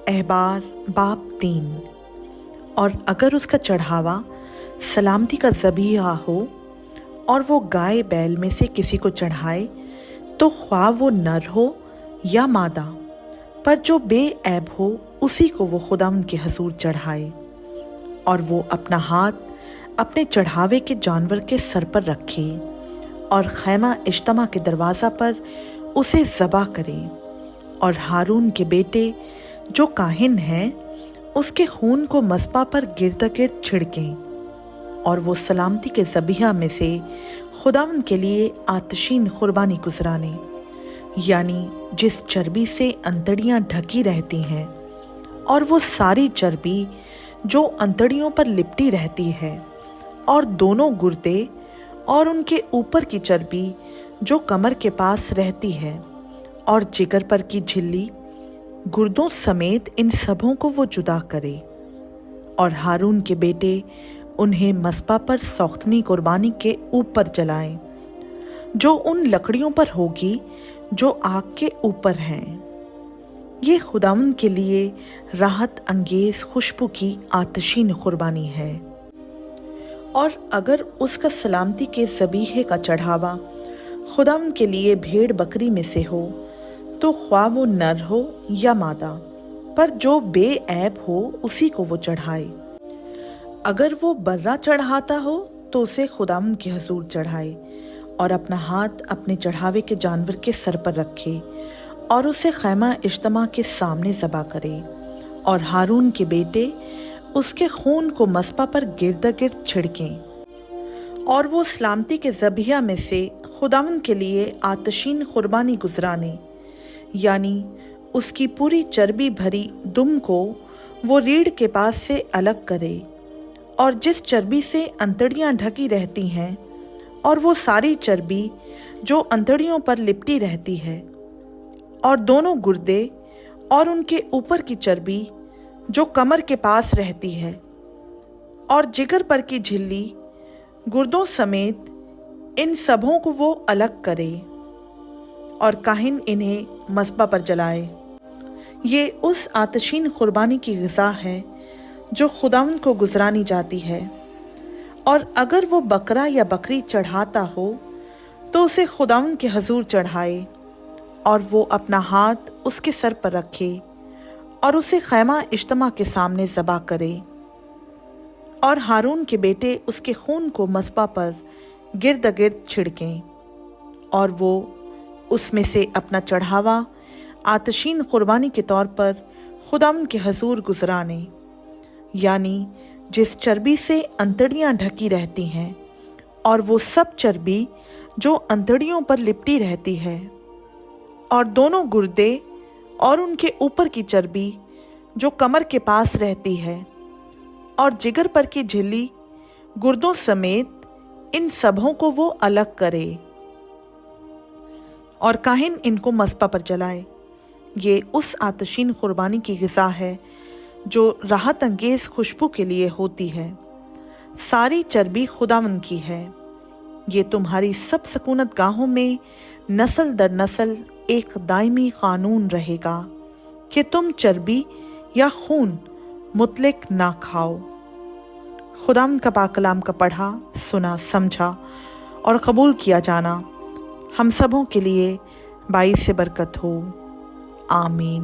अहबार बाब 3। और अगर उसका चढ़ावा सलामती का ज़बीहा हो और वो गाय बैल में से किसी को चढ़ाए, तो ख्वाह वो नर हो या मादा, पर जो बेऐब हो उसी को वो खुदावंद के हजूर चढ़ाए। और वो अपना हाथ अपने चढ़ावे के जानवर के सर पर रखे और खैमा इज्तिमा के दरवाज़ा पर उसे ज़बा करे। और हारून के बेटे जो काहिन हैं उसके खून को मस्बा पर गिरद गिर्द छिड़कें। और वो सलामती के ज़बीहा में से खुदावंद के लिए आतशीन कुर्बानी गुजराने, यानी जिस चर्बी से अंतड़ियाँ ढकी रहती हैं, और वो सारी चर्बी जो अंतड़ियों पर लिपटी रहती है, और दोनों गुर्दे और उनके ऊपर की चर्बी जो कमर के पास रहती है, और जिगर पर की झिल्ली, गुर्दों समेत इन सबों को वो जुदा करे। और हारून के बेटे उन्हें मस्बा पर सौख्तनी कुर्बानी के ऊपर जलाएं, जो उन लकड़ियों पर होगी जो आग के ऊपर हैं। ये खुदावंद के लिए राहत अंगेज खुशबू की आतशीन कुर्बानी है। और अगर उसका सलामती के ज़बीहे का चढ़ावा खुदावंद के लिए भेड़ बकरी में से हो, तो ख्वाह वो नर हो या मादा, पर जो बेऐब हो उसी को वो चढ़ाए। अगर वो बर्रा चढ़ाता हो तो उसे खुदावंद के हजूर चढ़ाए और अपना हाथ अपने चढ़ावे के जानवर के सर पर रखे और उसे खैमा इज्तिमा के सामने ज़बा करे। और हारून के बेटे उसके खून को मस्बा पर गिर्द गिर्द छिड़कें। और वो सलामती के ज़बीहा में से खुदावंद के लिए आतशीन कुर्बानी गुजराने, यानी उसकी पूरी चर्बी भरी दुम को वो रीढ़ के पास से अलग करे, और जिस चर्बी से अंतड़ियाँ ढकी रहती हैं, और वो सारी चर्बी जो अंतड़ियों पर लिपटी रहती है, और दोनों गुर्दे और उनके ऊपर की चर्बी जो कमर के पास रहती है, और जिगर पर की झिल्ली, गुर्दों समेत इन सबों को वो अलग करे, और काहिन इन्हें मस्बा पर जलाए। ये उस आतशीन कुर्बानी की ग़िज़ा है जो खुदावंद को गुजरानी जाती है। और अगर वो बकरा या बकरी चढ़ाता हो तो उसे खुदावंद के हजूर चढ़ाए, और वो अपना हाथ उसके सर पर रखे और उसे खैमा इज्तिमा के सामने ज़बा करे। और हारून के बेटे उसके खून को मस्बा पर गिर्द गिर्द छिड़कें, और वो उसमें से अपना चढ़ावा आतशीन कुर्बानी के तौर पर खुदावंद के हजूर गुजराने, यानी जिस चर्बी से अंतड़ियाँ ढकी रहती हैं, और वो सब चर्बी जो अंतड़ियों पर लिपटी रहती है, और दोनों गुर्दे और उनके ऊपर की चर्बी जो कमर के पास रहती है, और जिगर पर की झिल्ली, गुर्दों समेत इन सबों को वो अलग करे, और काहिन इनको मस्बा पर जलाए। ये उस आतशीन कुर्बानी की ग़िज़ा है जो राहत अंगेज खुशबू के लिए होती है। सारी चर्बी खुदावंद की है। ये तुम्हारी सब सकूनत गाहों में नस्ल दर नस्ल एक दायमी कानून रहेगा कि तुम चर्बी या खून मुतलक ना खाओ। खुदावंद का पाक कलाम का पढ़ा, सुना, समझा और कबूल किया जाना हम सबों के लिए बाइस से बरकत हो। आमीन।